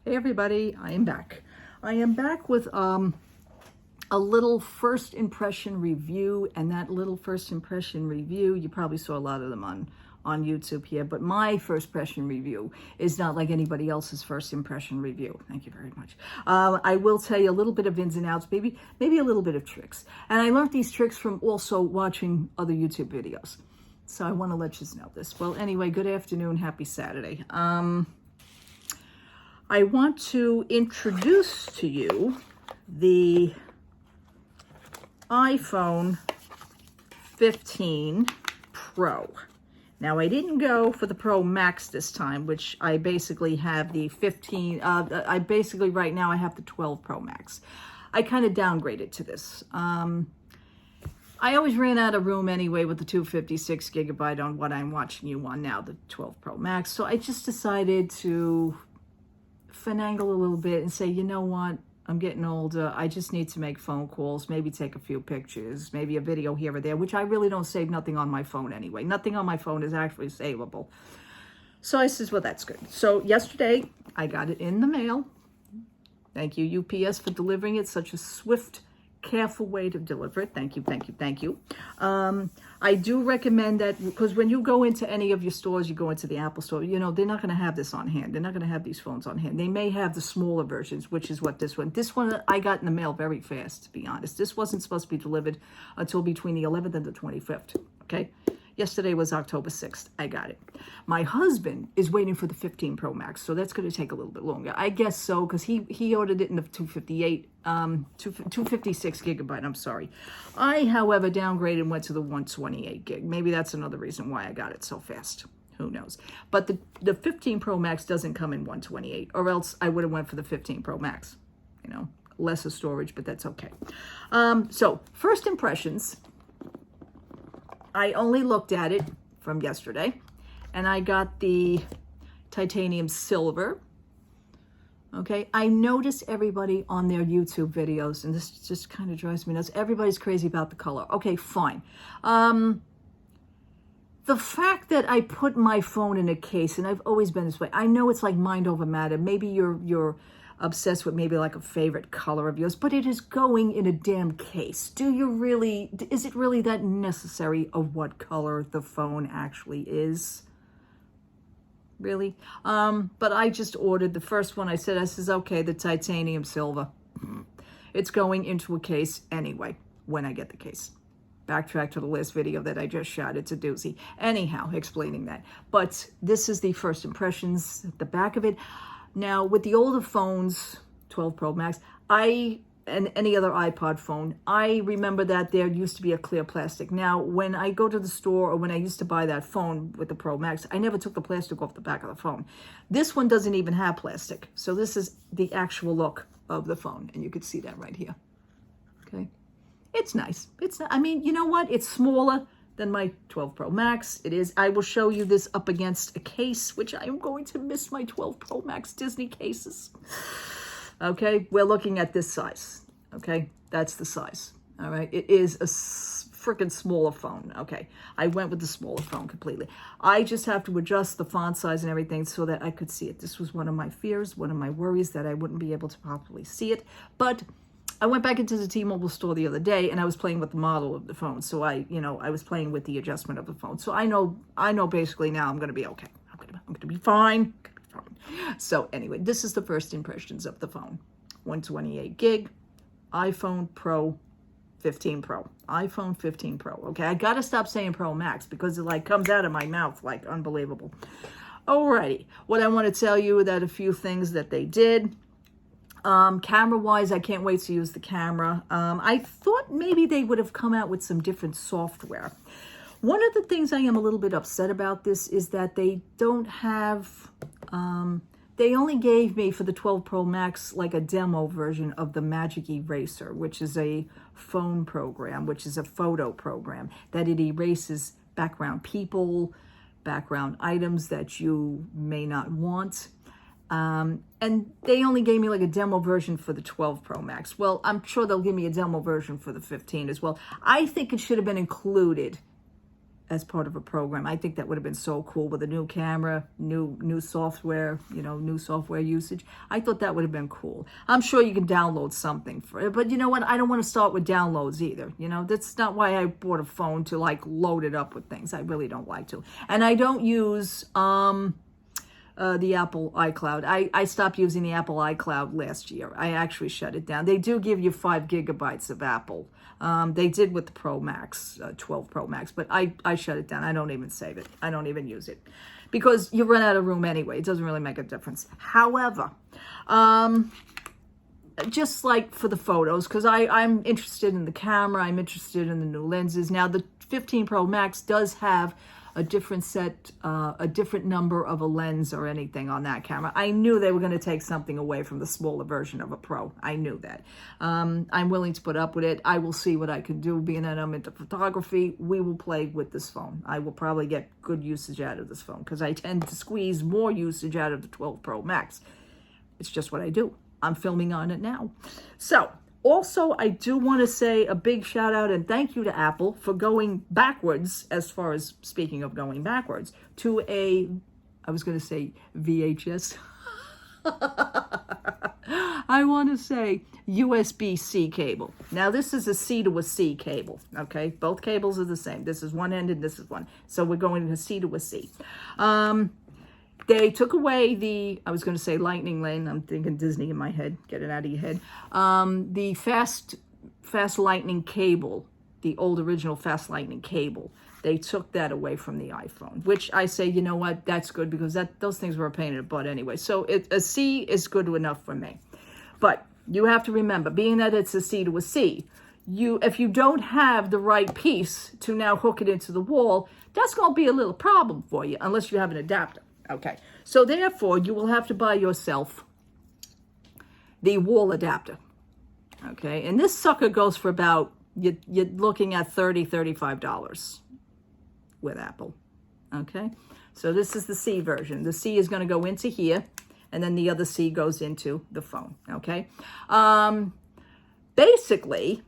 Hey everybody, I am back. I am back with a little first impression review, and that little first impression review, you probably saw a lot of them on YouTube here, but my first impression review is not like anybody else's first impression review. Thank you very much. I will tell you a little bit of ins and outs, maybe a little bit of tricks. And I learned these tricks from also watching other YouTube videos. So I want to let you know this. Well, anyway, good afternoon, happy Saturday. I want to introduce to you the iPhone 15 Pro. Now, I didn't go for the Pro Max this time, which I basically have the 15, right now I have the 12 Pro Max. I kind of downgraded to this. I always ran out of room anyway with the 256 gigabyte on what I'm watching you on now, the 12 Pro Max. So I just decided to finagle a little bit and say, you know what? I'm getting older. I just need to make phone calls, maybe take a few pictures, maybe a video here or there, which I really don't save nothing on my phone anyway. Nothing on my phone is actually savable. So I says, well, that's good. So yesterday I got it in the mail. Thank you, UPS, for delivering it. Such a swift, careful way to deliver it. Thank you, thank you, thank you. I do recommend that, because when you go into any of your stores, you go into the Apple store, you know, they're not going to have this on hand. They're not going to have these phones on hand. They may have the smaller versions, which is what this one I got in the mail very fast, to be honest. This wasn't supposed to be delivered until between the 11th and the 25th, okay? Yesterday was October 6th. I got it. My husband is waiting for the 15 Pro Max, so that's going to take a little bit longer. I guess so, because he ordered it in the 256 gigabyte, I'm sorry. I, however, downgraded and went to the 128 gig. Maybe that's another reason why I got it so fast. Who knows? But the 15 Pro Max doesn't come in 128, or else I would have went for the 15 Pro Max. You know, lesser storage, but that's okay. So, first impressions. I only looked at it from yesterday, and I got the titanium silver. Okay, I notice everybody on their YouTube videos, and this just kind of drives me nuts. Everybody's crazy about the color. Okay, fine. The fact that I put my phone in a case, and I've always been this way. I know it's like mind over matter. Maybe you're obsessed with maybe like a favorite color of yours, but it is going in a damn case. Is it really that necessary of what color the phone actually is? Really? But I just ordered the first one. I says, okay, the titanium silver. It's going into a case anyway, when I get the case. Backtrack to the last video that I just shot. It's a doozy. Anyhow, explaining that. But this is the first impressions at the back of it. Now, with the older phones, 12 Pro Max, and any other iPod phone, I remember that there used to be a clear plastic. Now, when I go to the store, or when I used to buy that phone with the Pro Max, I never took the plastic off the back of the phone. This one doesn't even have plastic. So this is the actual look of the phone, and you can see that right here. Okay. It's nice. I mean, you know what? It's smaller than my 12 Pro Max. It is. I will show you this up against a case, which I am going to miss my 12 Pro Max Disney cases. Okay, we're looking at this size. Okay, that's the size. All right, it is a freaking smaller phone. Okay, I went with the smaller phone completely. I just have to adjust the font size and everything so that I could see it. This was one of my fears, one of my worries, that I wouldn't be able to properly see it. But I went back into the T-Mobile store the other day, and I was playing with the model of the phone. So I was playing with the adjustment of the phone. So I know basically now I'm going to be okay. I'm going to be fine. So anyway, this is the first impressions of the phone. 128 gig, iPhone Pro 15 Pro. iPhone 15 Pro. Okay, I got to stop saying Pro Max because it like comes out of my mouth like unbelievable. Alrighty, what I want to tell you that a few things that they did. Camera-wise, I can't wait to use the camera. I thought maybe they would have come out with some different software. One of the things I am a little bit upset about this is that they don't have, they only gave me for the 12 Pro Max like a demo version of the Magic Eraser, which is a phone program, which is a photo program that it erases background people, background items that you may not want. And they only gave me like a demo version for the 12 Pro Max. Well, I'm sure they'll give me a demo version for the 15 as well. I think it should have been included as part of a program. I think that would have been so cool with a new camera, new software, new software usage. I thought that would have been cool. I'm sure you can download something for it, but you know what? I don't want to start with downloads either. That's not why I bought a phone, to like load it up with things. I really don't like to. And I don't use the Apple iCloud. I stopped using the Apple iCloud last year. I actually shut it down. They do give you 5 gigabytes of Apple. They did with the Pro Max, 12 Pro Max, but I shut it down. I don't even save it. I don't even use it because you run out of room anyway. It doesn't really make a difference. However, just like for the photos, because I'm interested in the camera, I'm interested in the new lenses. Now, the 15 Pro Max does have a different set, a different number of a lens or anything on that camera. I knew they were going to take something away from the smaller version of a Pro. I knew that. I'm willing to put up with it. I will see what I can do. Being that I'm into photography, we will play with this phone. I will probably get good usage out of this phone because I tend to squeeze more usage out of the 12 Pro Max. It's just what I do. I'm filming on it now. So, also, I do want to say a big shout out and thank you to Apple for going backwards, as far as speaking of going backwards, to I was going to say VHS. I want to say USB-C cable. Now, this is a C to a C cable, okay? Both cables are the same. This is one end and this is one. So we're going to C to a C. They took away I was going to say lightning lane. I'm thinking Disney in my head. Get it out of your head. The fast lightning cable, the old original fast lightning cable. They took that away from the iPhone, which I say, you know what? That's good because those things were a pain in the butt anyway. So a C is good enough for me. But you have to remember, being that it's a C to a C, if you don't have the right piece to now hook it into the wall, that's going to be a little problem for you unless you have an adapter. Okay, so therefore, you will have to buy yourself the wall adapter. Okay, and this sucker goes for about, you're looking at $30, $35 with Apple. Okay, so this is the C version. The C is going to go into here, and then the other C goes into the phone. Okay, basically,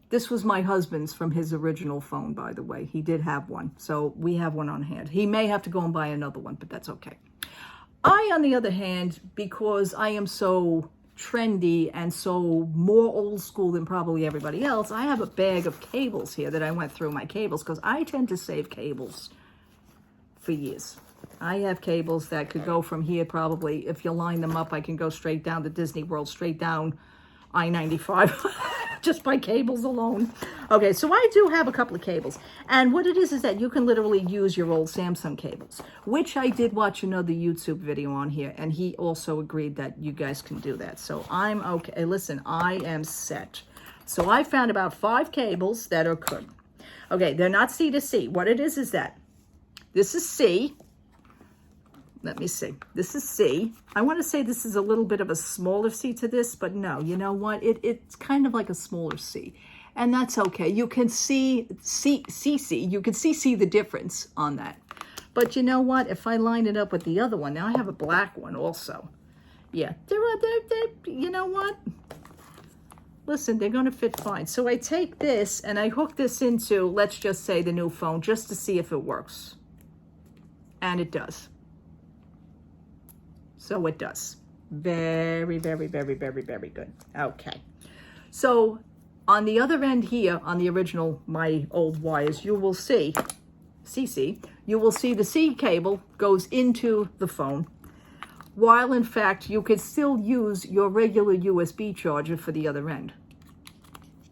this was my husband's from his original phone, by the way. He did have one, so we have one on hand. He may have to go and buy another one, but that's okay. On the other hand, because I am so trendy and so more old school than probably everybody else, I have a bag of cables here that I went through my cables because I tend to save cables for years. I have cables that could go from here probably, if you line them up, I can go straight down to Disney World, straight down I-95. Just by cables alone. Okay, so I do have a couple of cables. And what it is that you can literally use your old Samsung cables, which I did watch another YouTube video on here, and he also agreed that you guys can do that. So I'm okay. Listen, I am set. So I found about 5 cables that are good. Okay, they're not C to C. What it is that this is C. Let me see. This is C. I want to say this is a little bit of a smaller C to this, but no, you know what? It's kind of like a smaller C. And that's okay. You can see you can see the difference on that. But you know what? If I line it up with the other one, now I have a black one also. Yeah, they're you know what? Listen, they're going to fit fine. So I take this and I hook this into, let's just say, the new phone just to see if it works. And it does. So it does. Very, very, very, very, very good. Okay. So on the other end here, on the original, my old wires, you will see, you will see the C cable goes into the phone, while in fact you could still use your regular USB charger for the other end.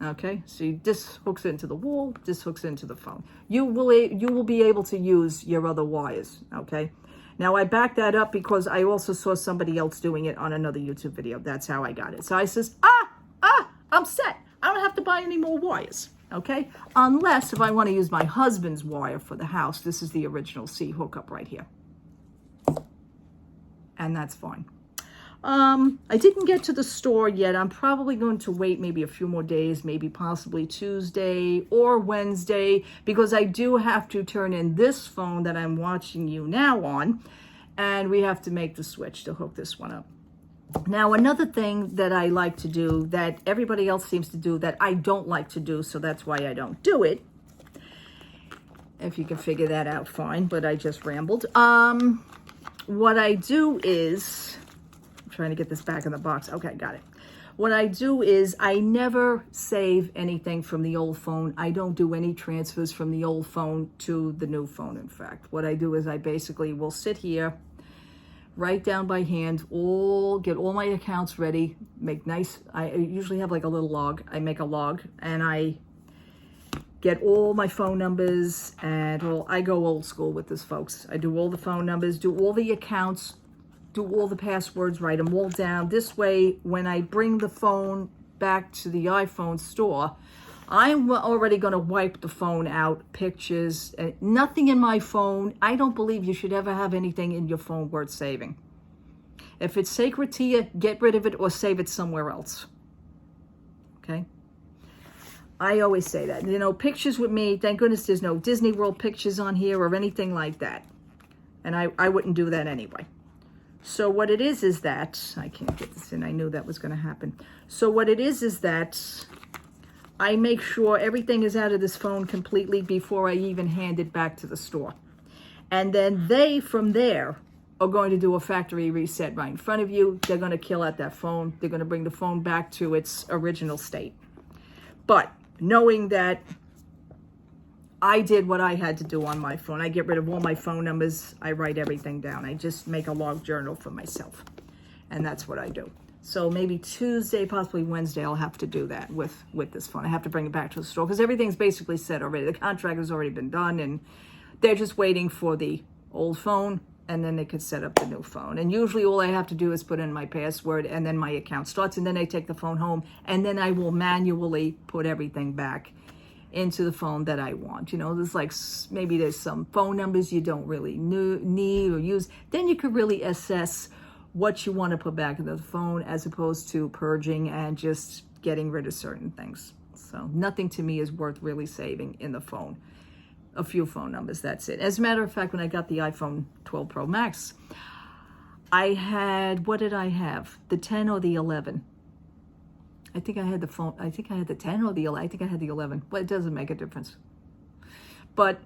Okay, so this hooks into the wall, this hooks into the phone. You will be able to use your other wires, okay? Now, I backed that up because I also saw somebody else doing it on another YouTube video. That's how I got it. So I says, I'm set. I don't have to buy any more wires, okay? Unless if I want to use my husband's wire for the house. This is the original C hookup right here. And that's fine. I didn't get to the store yet. I'm probably going to wait maybe a few more days, maybe possibly Tuesday or Wednesday, because I do have to turn in this phone that I'm watching you now on, and we have to make the switch to hook this one up. Now, another thing that I like to do that everybody else seems to do that I don't like to do, so that's why I don't do it, If you can figure that out, fine, but I just rambled. What I do is, I'm trying to get this back in the box. Okay, got it. What I do is I never save anything from the old phone. I don't do any transfers from the old phone to the new phone, in fact. What I do is I basically will sit here, write down by hand, get all my accounts ready, make nice, I usually have like a little log. I make a log and I get all my phone numbers and I go old school with this, folks. I do all the phone numbers, do all the accounts, do all the passwords, write them all down. This way, when I bring the phone back to the iPhone store, I'm already going to wipe the phone out, pictures, nothing in my phone. I don't believe you should ever have anything in your phone worth saving. If it's sacred to you, get rid of it or save it somewhere else. Okay? I always say that. You know, pictures with me, thank goodness there's no Disney World pictures on here or anything like that. And I wouldn't do that anyway. So what it is that, I can't get this in, I knew that was going to happen. So what it is that I make sure everything is out of this phone completely before I even hand it back to the store. And then they, from there, are going to do a factory reset right in front of you. They're going to kill out that phone. They're going to bring the phone back to its original state. But knowing that I did what I had to do on my phone. I get rid of all my phone numbers. I write everything down. I just make a log journal for myself. And that's what I do. So maybe Tuesday, possibly Wednesday, I'll have to do that with this phone. I have to bring it back to the store because everything's basically set already. The contract has already been done and they're just waiting for the old phone and then they could set up the new phone. And usually all I have to do is put in my password and then my account starts and then I take the phone home and then I will manually put everything back into the phone that I want. You know, there's like, maybe there's some phone numbers you don't really need or use. Then you could really assess what you want to put back in the phone as opposed to purging and just getting rid of certain things. So nothing to me is worth really saving in the phone. A few phone numbers, that's it. As a matter of fact, when I got the iPhone 12 Pro Max, I had, what did I have? The 10 or the 11? I think I had the phone, I think I had the 10 or the 11. I think I had the 11. Well, it doesn't make a difference. But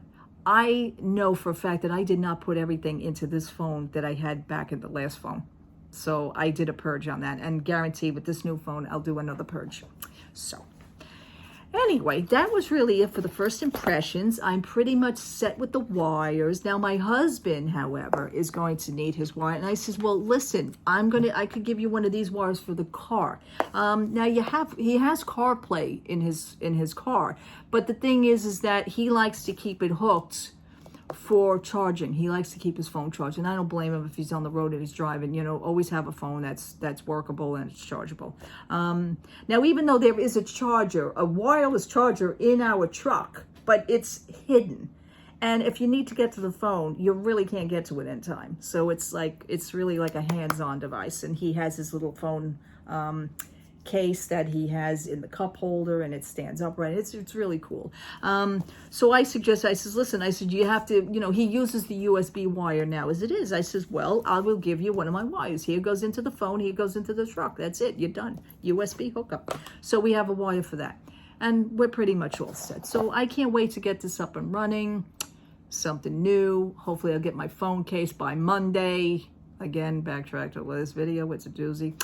I know for a fact that I did not put everything into this phone that I had back in the last phone. So I did a purge on that and guarantee with this new phone, I'll do another purge. So anyway, that was really it for the first impressions. I'm pretty much set with the wires. Now my husband, however, is going to need his wire. And I says, well, listen, I could give you one of these wires for the car. Now he has CarPlay in his car. But the thing is that he likes to keep it hooked for charging. He likes to keep his phone charged, and I don't blame him if he's on the road and he's driving. You know, always have a phone that's workable and it's chargeable. Now, even though there is a wireless charger in our truck, but it's hidden. And if you need to get to the phone, you really can't get to it in time. So it's really like a hands-on device, and he has his little phone case that he has in the cup holder and it stands upright. It's really cool. So I says, listen, I said, you have to, you know, he uses the USB wire now as it is. I says, well, I will give you one of my wires. Here goes into the phone, here goes into the truck. That's it, you're done. USB hookup. So we have a wire for that. And we're pretty much all set. So I can't wait to get this up and running. Something new. Hopefully I'll get my phone case by Monday. Again, backtrack to this video, it's a doozy.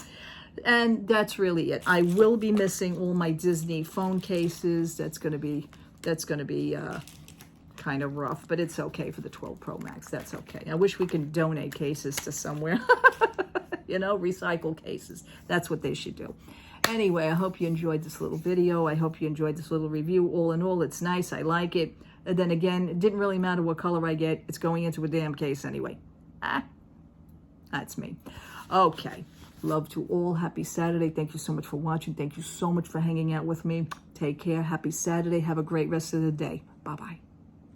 And that's really it. I will be missing all my Disney phone cases. That's going to be kind of rough, but it's okay for the 12 Pro Max. That's okay. I wish we could donate cases to somewhere. You know, recycle cases. That's what they should do. Anyway, I hope you enjoyed this little video. I hope you enjoyed this little review. All in all, it's nice. I like it. And then again, it didn't really matter what color I get. It's going into a damn case anyway. That's me. Okay. Love to all. Happy Saturday. Thank you so much for watching. Thank you so much for hanging out with me. Take care. Happy Saturday. Have a great rest of the day. Bye-bye.